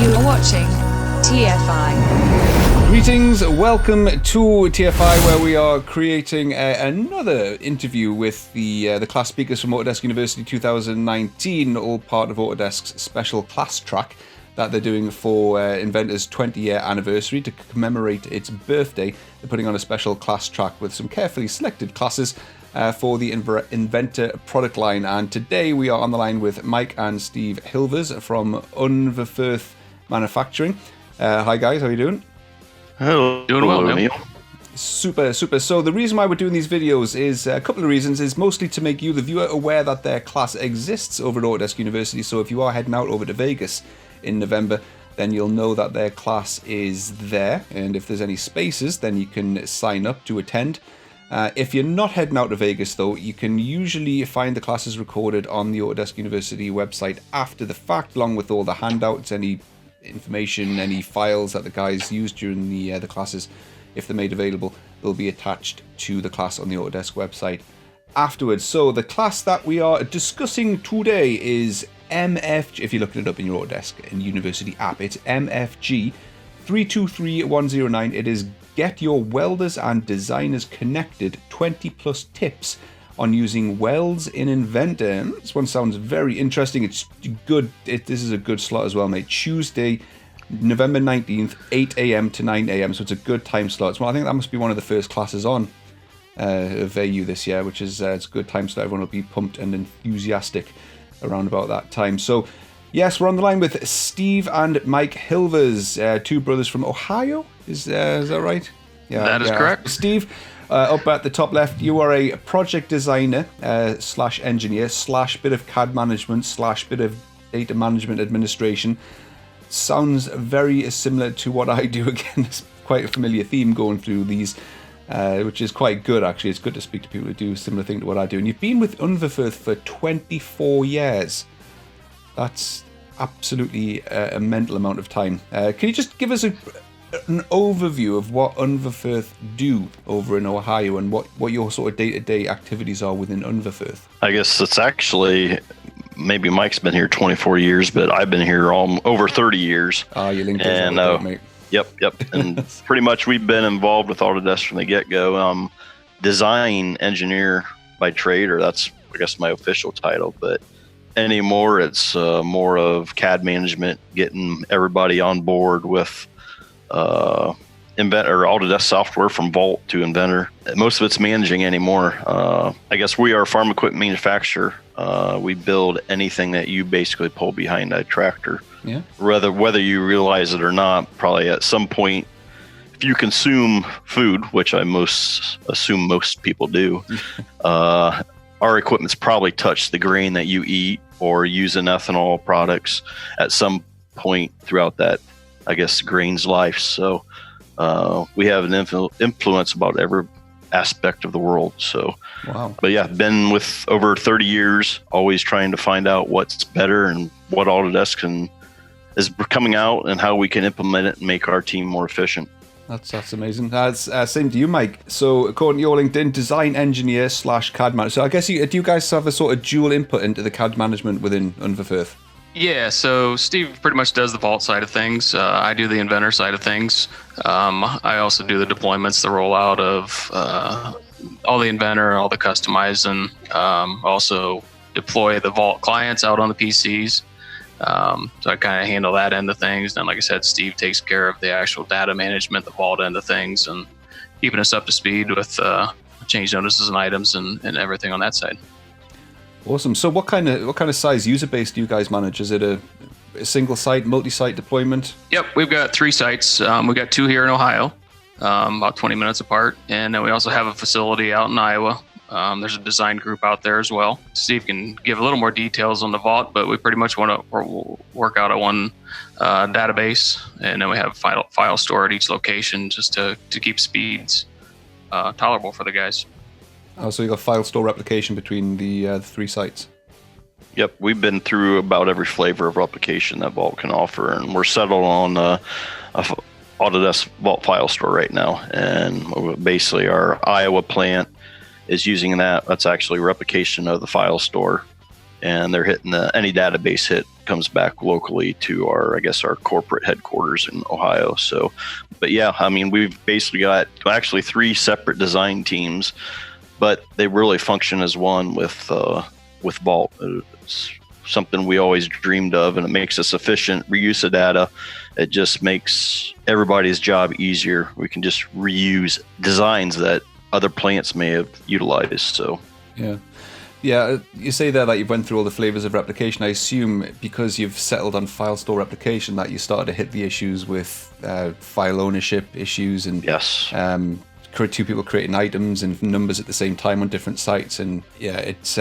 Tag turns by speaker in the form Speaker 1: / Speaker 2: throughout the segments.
Speaker 1: You are watching TFI.
Speaker 2: Greetings, welcome to TFI, where we are creating another interview with the class speakers from Autodesk University 2019, all part of Autodesk's special class track that they're doing for Inventor's 20-year anniversary. To commemorate its birthday, they're putting on a special class track with some carefully selected classes for the Inventor product line. And today we are on the line with Mike and Steve Hilvers from Unverferth Manufacturing. Hi guys, how are you doing?
Speaker 3: Hello. Doing well, Neil.
Speaker 2: Super. So the reason why we're doing these videos is a couple of reasons. Is mostly to make you, the viewer, aware that their class exists over at Autodesk University. So if you are heading out over to Vegas in November, then you'll know that their class is there. And if there's any spaces, then you can sign up to attend. If you're not heading out to Vegas, though, you can usually find the classes recorded on the Autodesk University website after the fact, along with all the handouts, any information, any files that the guys use during the classes. If they're made available, they'll be attached to the class on the Autodesk website afterwards. So the class that we are discussing today is MFG. If you look it up in your Autodesk and University app, it's MFG 323109. It is Get Your Welders and Designers Connected 20 plus tips on using welds in Inventor. This one sounds very interesting. It's good. This is a good slot as well, mate. Tuesday, November 19th, 8 a.m. to 9 a.m. So it's a good time slot. Well, I think that must be one of the first classes on of AU this year, which is it's a good time slot. Everyone will be pumped and enthusiastic around about that time. So yes, we're on the line with Steve and Mike Hilvers, two brothers from Ohio. Is that right?
Speaker 3: Yeah, that is correct.
Speaker 2: Steve, up at the top left, you are a project designer slash engineer slash bit of CAD management slash bit of data management administration. Sounds very similar to what I do. Again, it's quite a familiar theme going through these, which is quite good, actually. It's good to speak to people who do a similar thing to what I do. And you've been with Unverferth for 24 years. That's absolutely a mental amount of time. Can you just give us an overview of what Unverferth do over in Ohio and what your sort of day-to-day activities are within Unverferth?
Speaker 3: I guess it's actually, maybe Mike's been here 24 years, but I've been here over 30 years.
Speaker 2: You linked it, mate.
Speaker 3: Yep. And pretty much we've been involved with Autodesk from the get-go. Design engineer by trade, or that's, I guess, my official title, but anymore it's more of CAD management, getting everybody on board with Inventor or Autodesk software from Vault to Inventor. Most of it's managing anymore. I guess we are a farm equipment manufacturer. We build anything that you basically pull behind a tractor.
Speaker 2: Yeah.
Speaker 3: Whether you realize it or not, probably at some point, if you consume food, which I assume most people do, our equipment's probably touched the grain that you eat or using ethanol products at some point throughout that, I guess, grain's life. So we have an influence about every aspect of the world. So,
Speaker 2: wow.
Speaker 3: But yeah, been with over 30 years, always trying to find out what's better and what Autodesk is coming out and how we can implement it and make our team more efficient.
Speaker 2: That's amazing. That's same to you, Mike. So according to your LinkedIn, design engineer slash CAD manager. So I guess do you guys have a sort of dual input into the CAD management within Unverferth?
Speaker 4: Yeah, so Steve pretty much does the Vault side of things. I do the Inventor side of things. I also do the deployments, the rollout of all the Inventor, all the customizing. Also deploy the Vault clients out on the PCs. So I kind of handle that end of things. And like I said, Steve takes care of the actual data management, the Vault end of things, and keeping us up to speed with change notices and items and everything on that side.
Speaker 2: Awesome. So what kind of size user base do you guys manage? Is it a single site, multi-site deployment?
Speaker 4: Yep, we've got 3 sites. We've got 2 here in Ohio, about 20 minutes apart. And then we also have a facility out in Iowa. There's a design group out there as well. Steve can give a little more details on the Vault, but we pretty much want to work out of one database. And then we have file store at each location just to keep speeds tolerable for the guys.
Speaker 2: Oh, so you got file store replication between the 3 sites.
Speaker 3: Yep, we've been through about every flavor of replication that Vault can offer, and we're settled on a Autodesk Vault file store right now. And basically, our Iowa plant is using that. That's actually replication of the file store and they're hitting any database hit comes back locally to our corporate headquarters in Ohio. So, but yeah, I mean, we've basically got actually 3 separate design teams, but they really function as one with Vault. It's something we always dreamed of, and it makes us efficient. Reuse of data, it just makes everybody's job easier. We can just reuse designs that other plants may have utilized. So
Speaker 2: yeah, you say there that you've went through all the flavors of replication. I assume because you've settled on file store replication that you started to hit the issues with file ownership issues and
Speaker 3: yes,
Speaker 2: 2 people creating items and numbers at the same time on different sites. And yeah, it's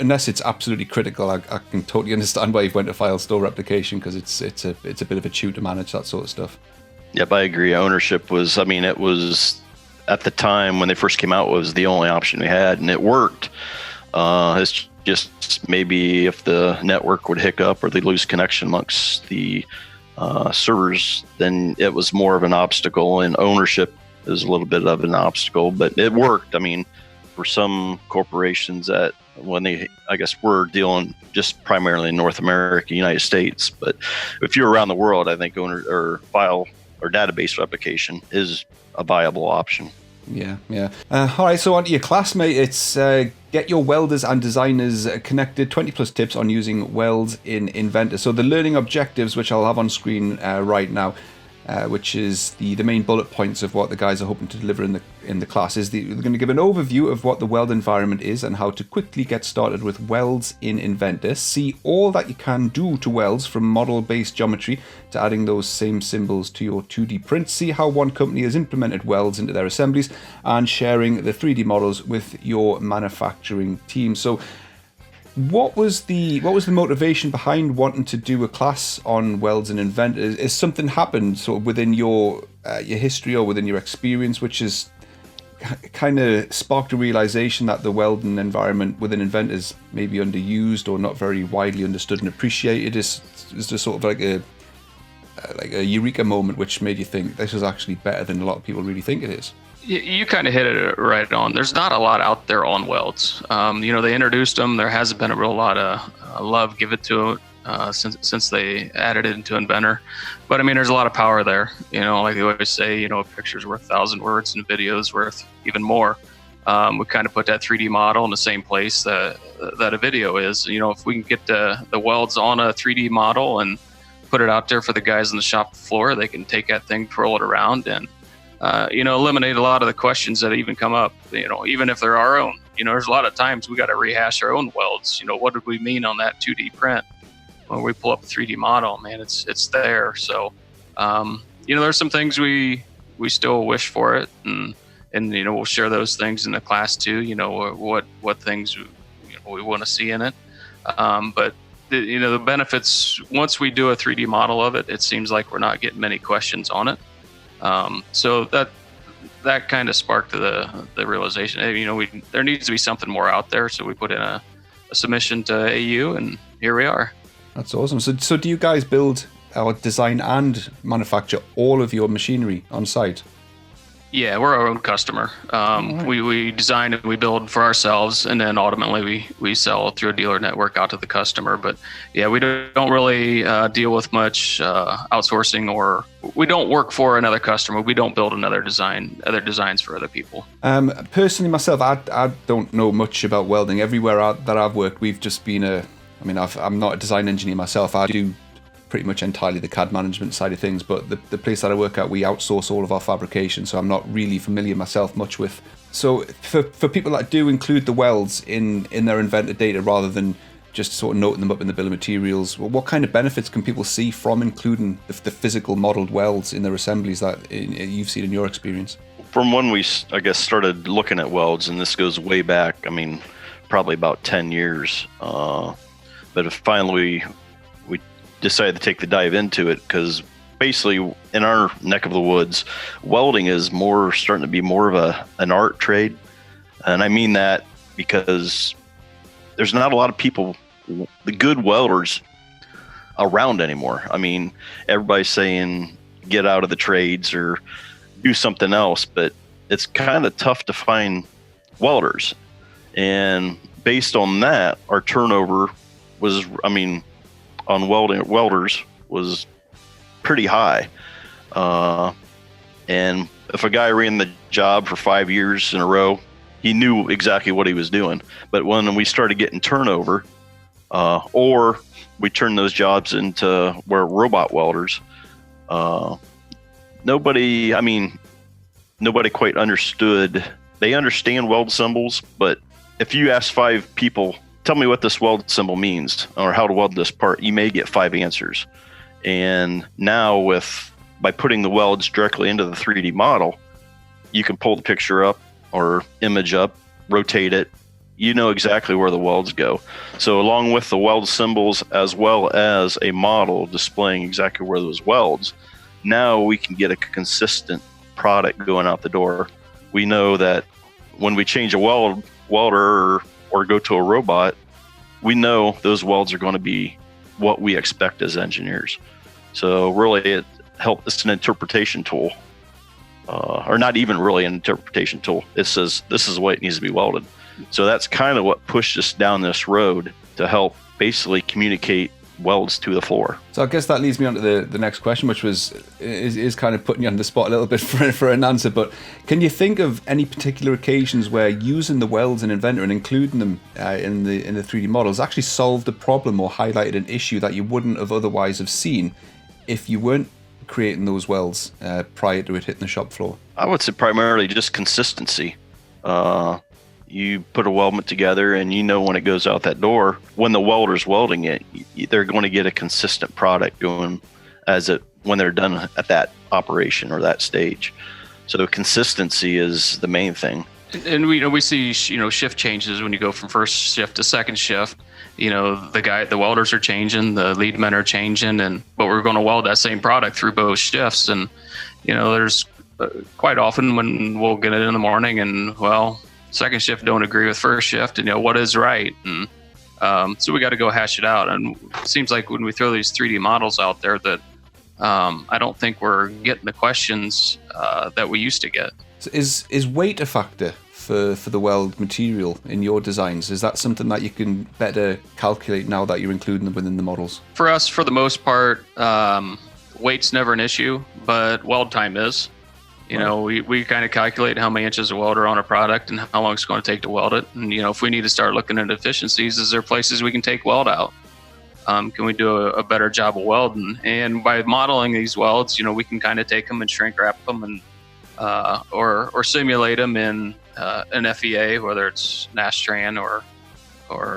Speaker 2: unless it's absolutely critical, I can totally understand why you've went to file store replication, because it's a bit of a chew to manage that sort of stuff.
Speaker 3: Yep, I agree. Ownership was, I mean, it was at the time when they first came out, was the only option we had, and it worked. It's just maybe if the network would hiccup or they lose connection amongst the servers, then it was more of an obstacle, and ownership is a little bit of an obstacle, but it worked. I mean, for some corporations that when they, I guess we're dealing just primarily in North America, United States, but if you're around the world, I think owner or file or database replication is a viable option.
Speaker 2: Yeah. All right, so on to your classmate. It's get your welders and designers connected, 20 plus tips on using welds in Inventor. So the learning objectives, which I'll have on screen right now, which is the main bullet points of what the guys are hoping to deliver in the class, is they're going to give an overview of what the weld environment is and how to quickly get started with welds in Inventor. See all that you can do to welds, from model-based geometry to adding those same symbols to your 2D print. See how one company has implemented welds into their assemblies, and sharing the 3D models with your manufacturing team. So what was the motivation behind wanting to do a class on welds and Inventor? Is something happened sort of within your history or within your experience which has kind of sparked a realization that the welding environment within Inventor is maybe underused or not very widely understood and appreciated? Is there sort of like a eureka moment which made you think this is actually better than a lot of people really think it is?
Speaker 4: You kind of hit it right on. There's not a lot out there on welds. They introduced them. There hasn't been a real lot of love given to it since they added it into Inventor. But I mean, there's a lot of power there. Like they always say, a picture's worth 1,000 words and a video's worth even more. We kind of put that 3D model in the same place that a video is. If we can get the welds on a 3D model and put it out there for the guys on the shop floor, they can take that thing, twirl it around, and eliminate a lot of the questions that even come up, even if they're our own. There's a lot of times we got to rehash our own welds. What did we mean on that 2D print? When we pull up a 3D model, man, it's there. So, there's some things we still wish for it, and we'll share those things in the class too. What things we want to see in it. But the benefits, once we do a 3D model of it, it seems like we're not getting many questions on it. So that kind of sparked the realization, hey, there needs to be something more out there. So we put in a submission to AU, and here we are.
Speaker 2: That's awesome. So do you guys build or design and manufacture all of your machinery on site?
Speaker 4: Yeah, we're our own customer. Right. We design and we build for ourselves, and then ultimately we sell through a dealer network out to the customer. But yeah, we don't really deal with much outsourcing, or we don't work for another customer. We don't build other designs for other people.
Speaker 2: Personally, myself, I don't know much about welding. Everywhere that I've worked, we've just been I'm not a design engineer myself. I do pretty much entirely the CAD management side of things, but the place that I work at, we outsource all of our fabrication, so I'm not really familiar myself much with. So for people that do include the welds in their Inventor data rather than just sort of noting them up in the bill of materials, what kind of benefits can people see from including the physical modeled welds in their assemblies that you've seen in your experience?
Speaker 3: From when we, I guess, started looking at welds, and this goes way back, probably about 10 years, but finally we decided to take the dive into it, because basically in our neck of the woods, welding is starting to be more of an art trade. And I mean that because there's not a lot of people, the good welders, around anymore. Everybody's saying get out of the trades or do something else, but it's kind of tough to find welders. And based on that, our turnover was, I mean, on welders was pretty high. And if a guy ran the job for 5 years in a row, he knew exactly what he was doing. But when we started getting turnover, or we turned those jobs into where robot welders, nobody quite understood. They understand weld symbols, but if you ask 5 people, tell me what this weld symbol means or how to weld this part, you may get 5 answers. And now by putting the welds directly into the 3D model, you can pull the picture up or image up, rotate it. You know exactly where the welds go. So along with the weld symbols, as well as a model displaying exactly where those welds, now we can get a consistent product going out the door. We know that when we change a welder or go to a robot, we know those welds are going to be what we expect as engineers. So really, it's an interpretation tool, or not even really an interpretation tool. It says this is the way it needs to be welded. So that's kind of what pushed us down this road to help basically communicate welds to the floor.
Speaker 2: So I guess that leads me on to the next question, which is kind of putting you on the spot a little bit for an answer. But can you think of any particular occasions where using the welds in Inventor and including them in the 3D models actually solved a problem or highlighted an issue that you wouldn't have otherwise have seen if you weren't creating those welds prior to it hitting the shop floor?
Speaker 3: I would say primarily just consistency. You put a weldment together and you know when it goes out that door, when the welder's welding it, they're going to get a consistent product going when they're done at that operation or that stage. So consistency is the main thing.
Speaker 4: And we see shift changes when you go from first shift to second shift. The welders are changing, the lead men are changing, but we're going to weld that same product through both shifts. And there's quite often when we'll get it in the morning and second shift don't agree with first shift, and what is right, and so we got to go hash it out. And it seems like when we throw these 3D models out there that I don't think we're getting the questions that we used to get.
Speaker 2: So is weight a factor for the weld material in your designs? Is that something that you can better calculate now that you're including them within the models?
Speaker 4: For us, for the most part, weight's never an issue, but weld time is. We kind of calculate how many inches of weld are on a product and how long it's going to take to weld it. And, if we need to start looking at efficiencies, is there places we can take weld out? Can we do a better job of welding? And by modeling these welds, we can kind of take them and shrink wrap them and or simulate them in an FEA, whether it's Nastran or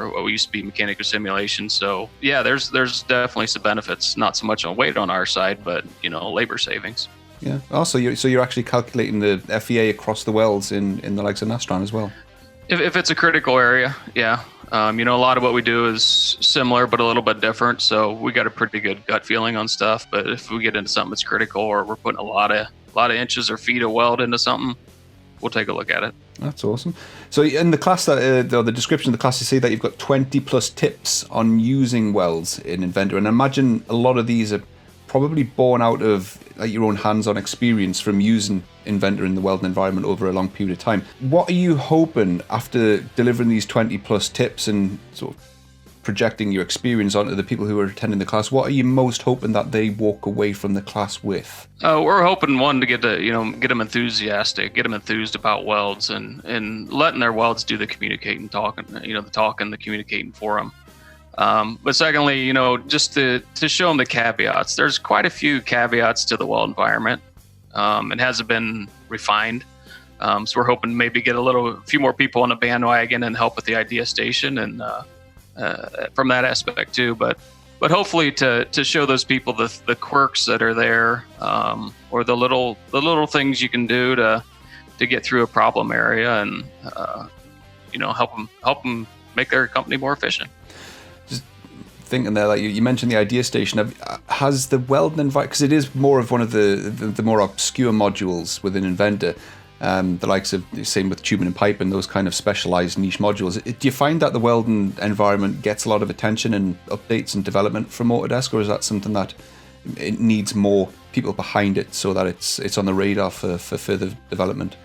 Speaker 4: what we used to be mechanical simulation. So yeah, there's definitely some benefits, not so much on weight on our side, but labor savings.
Speaker 2: Yeah. Also, you're actually calculating the FEA across the welds in the likes of Nastran as well.
Speaker 4: If it's a critical area, yeah. A lot of what we do is similar but a little bit different. So we got a pretty good gut feeling on stuff. But if we get into something that's critical, or we're putting a lot of inches or feet of weld into something, we'll take a look at it.
Speaker 2: That's awesome. So in the class the description of the class, you say that you've got 20 plus tips on using welds in Inventor, and I imagine a lot of these are probably born out of your own hands-on experience from using Inventor in the welding environment over a long period of time. What are you hoping, after delivering these 20 plus tips and sort of projecting your experience onto the people who are attending the class, what are you most hoping that they walk away from the class with?
Speaker 4: We're hoping, one, to get them enthusiastic, get them enthused about welds, and letting their welds do the communicating, talking, the communicating for them. But secondly, just to show them the caveats. There's quite a few caveats to the weld environment. It hasn't been refined. So we're hoping to maybe get a few more people on the bandwagon and help with the idea station and from that aspect too. But hopefully to show those people the quirks that are there, or the little things you can do to get through a problem area, and help them make their company more efficient.
Speaker 2: Thinking there, like you mentioned the idea station, has the welding environment, because it is more of one of the more obscure modules within Inventor, the likes of, same with tubing and pipe and those kind of specialized niche modules. Do you find that the welding environment gets a lot of attention and updates and development from Autodesk, or is that something that it needs more people behind it so that it's on the radar for further development?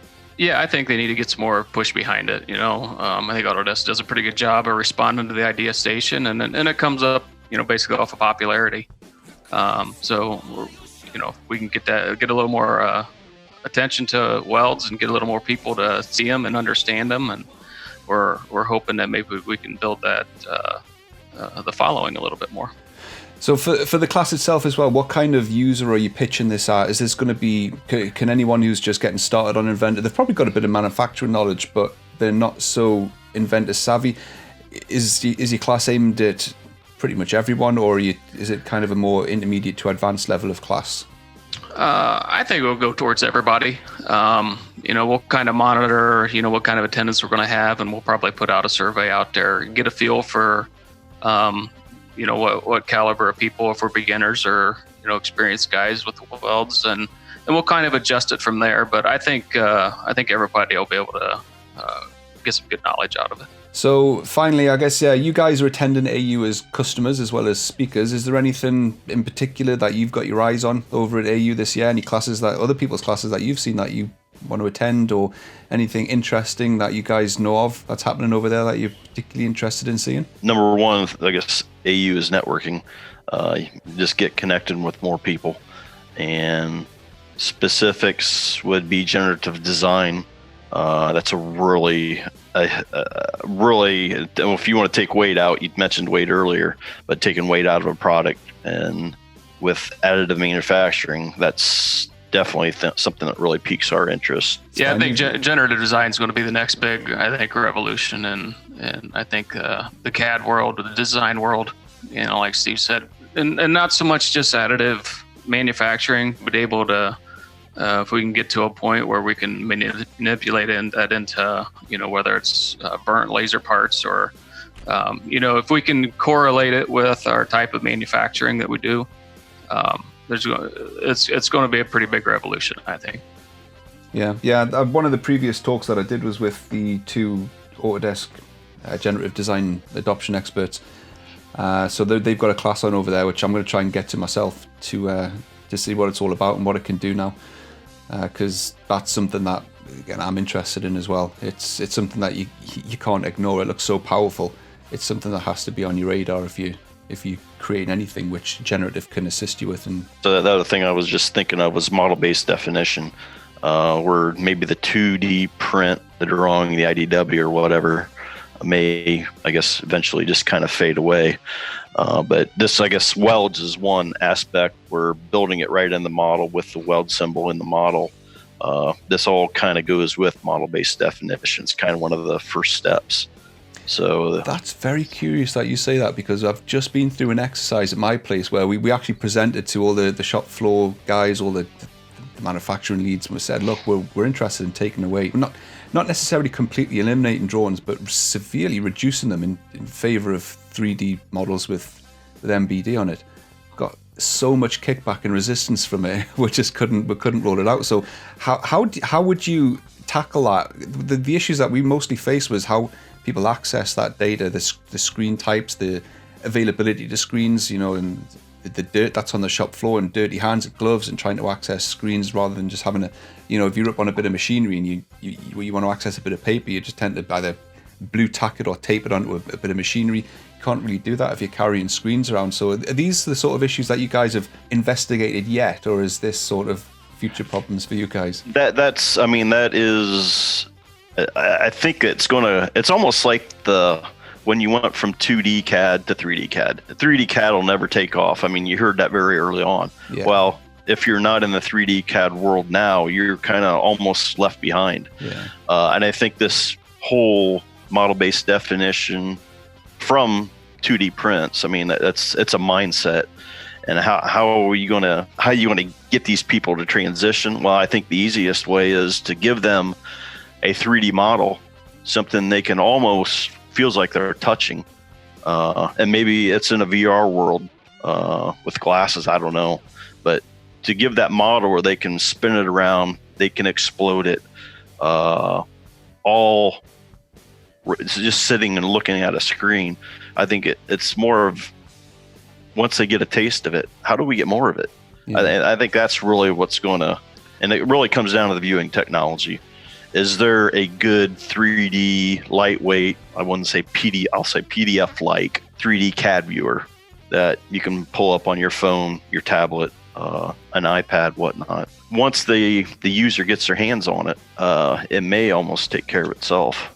Speaker 4: Yeah, I think they need to get some more push behind it. I think Autodesk does a pretty good job of responding to the idea station, and it comes up, basically off of popularity. So, if we can get a little more attention to welds and get a little more people to see them and understand them, and we're hoping that maybe we can build that the following a little bit more.
Speaker 2: So for the class itself as well, what kind of user are you pitching this at? Is this going to be, can anyone who's just getting started on Inventor, they've probably got a bit of manufacturing knowledge, but they're not so Inventor savvy. Is your class aimed at pretty much everyone, or is it kind of a more intermediate to advanced level of class?
Speaker 4: I think we'll go towards everybody. We'll kind of monitor, what kind of attendance we're going to have, and we'll probably put out a survey out there, get a feel for, what caliber of people, if we're beginners or, experienced guys with the welds, and we'll kind of adjust it from there. But I think everybody will be able to get some good knowledge out of it.
Speaker 2: So finally, I guess, you guys are attending AU as customers as well as speakers. Is there anything in particular that you've got your eyes on over at AU this year? Any classes other people's classes that you've seen that you want to attend, or anything interesting that you guys know of that's happening over there that you're particularly interested in seeing?
Speaker 3: Number one, I guess AU is networking. Just get connected with more people, and specifics would be generative design. That's a really, if you want to take weight out, you mentioned weight earlier, but taking weight out of a product, and with additive manufacturing, that's definitely something that really piques our interest.
Speaker 4: Yeah, I think generative design is going to be the next big, revolution, and I think the CAD world, the design world, like Steve said, and not so much just additive manufacturing, but able to, if we can get to a point where we can manipulate that into, whether it's burnt laser parts, or, if we can correlate it with our type of manufacturing that we do, it's going to be a pretty big revolution, I think.
Speaker 2: Yeah. One of the previous talks that I did was with the two Autodesk generative design adoption experts. So they've got a class on over there, which I'm going to try and get to myself to see what it's all about and what it can do now. Because that's something that, again, I'm interested in as well. It's something that you can't ignore. It looks so powerful. It's something that has to be on your radar if you create anything which generative can assist you with. And
Speaker 3: so the other thing I was just thinking of was model-based definition, where maybe the 2D print, the drawing, the IDW or whatever may, I guess, eventually just kind of fade away. But this, I guess, welds is one aspect. We're building it right in the model with the weld symbol in the model. This all kind of goes with model-based definitions, kind of one of the first steps. So
Speaker 2: that's very curious that you say that, because I've just been through an exercise at my place where we actually presented to all the shop floor guys, all the manufacturing leads, and we said, look, we're interested in taking away, not necessarily completely eliminating drawings, but severely reducing them in favor of 3D models with MBD on it. Got so much kickback and resistance from it, we couldn't roll it out. So how would you tackle that? The issues that we mostly faced was how people access that data, the screen types, the availability to screens, and the dirt that's on the shop floor, and dirty hands and gloves, and trying to access screens rather than just having if you're up on a bit of machinery and you want to access a bit of paper, you just tend to either blue tack it or tape it onto a bit of machinery. You can't really do that if you're carrying screens around. So are these the sort of issues that you guys have investigated yet, or is this sort of future problems for you guys?
Speaker 3: That is, I think it's almost like when you went from 2D CAD to 3D CAD. 3D CAD will never take off. You heard that very early on. Yeah. Well, if you're not in the 3D CAD world now, you're kind of almost left behind.
Speaker 2: Yeah.
Speaker 3: And I think this whole model-based definition from 2D prints, it's a mindset. And how are you going to get these people to transition? Well, I think the easiest way is to give them a 3D model, something they can almost feels like they're touching, and maybe it's in a VR world with glasses, I don't know, but to give that model where they can spin it around, they can explode it, all just sitting and looking at a screen. I think it's more of, once they get a taste of it, how do we get more of it? Yeah. I think that's really what's going to, and it really comes down to the viewing technology. is there a good 3D lightweight, I wouldn't say I'll say PDF-like 3D CAD viewer that you can pull up on your phone, your tablet, an iPad, whatnot. Once the user gets their hands on it, it may almost take care of itself.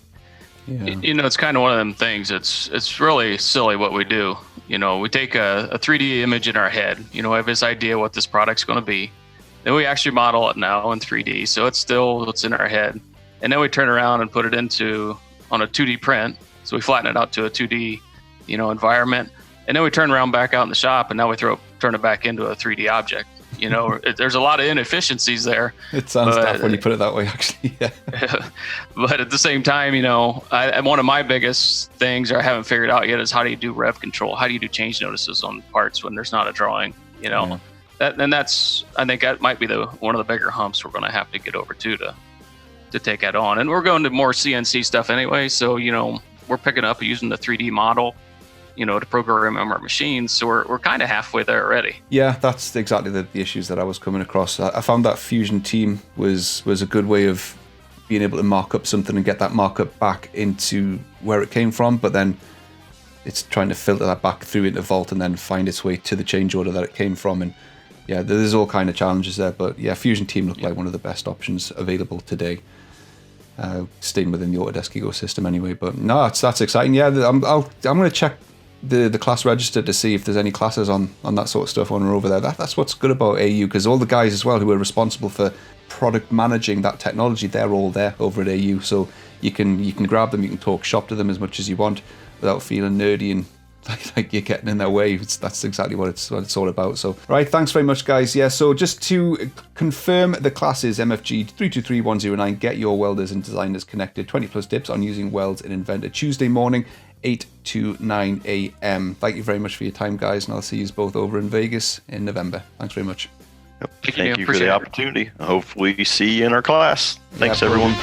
Speaker 4: Yeah. It's kind of one of them things. It's really silly what we do. We take a 3D image in our head. We have this idea what this product's going to be. Then we actually model it now in 3D, so it's still what's in our head. And then we turn around and put it on a 2D print. So we flatten it out to a 2D, environment. And then we turn around back out in the shop, and now we turn it back into a 3D object. There's a lot of inefficiencies there.
Speaker 2: It sounds tough when you put it that way, actually. Yeah.
Speaker 4: But at the same time, one of my biggest things I haven't figured out yet is how do you do rev control? How do you do change notices on parts when there's not a drawing?
Speaker 2: Yeah.
Speaker 4: I think that might be one of the bigger humps we're going to have to get over to take that on. And we're going to more CNC stuff anyway. So, we're picking up using the 3D model, to program our machines. So we're kind of halfway there already.
Speaker 2: Yeah, that's exactly the issues that I was coming across. I found that Fusion Team was a good way of being able to mark up something and get that markup back into where it came from. But then it's trying to filter that back through into Vault and then find its way to the change order that it came from. And yeah, there's all kind of challenges there. But yeah, Fusion Team looked like one of the best options available today. Staying within the Autodesk ecosystem anyway. But no, that's exciting. Yeah, I'm going to check the class register to see if there's any classes on that sort of stuff when we're over there. That's what's good about AU, because all the guys as well who are responsible for product managing that technology, they're all there over at AU. So you can grab them, you can talk shop to them as much as you want without feeling nerdy and like you're getting in their way. That's exactly what it's all about. So, right, thanks very much, guys. Yeah, so just to confirm the classes, MFG 323109, get your welders and designers connected. 20 plus tips on using welds in Inventor, Tuesday morning, 8 to 9 a.m. Thank you very much for your time, guys, and I'll see you both over in Vegas in November. Thanks very much.
Speaker 3: Thank you for the opportunity. Hopefully see you in our class. Thanks, everyone.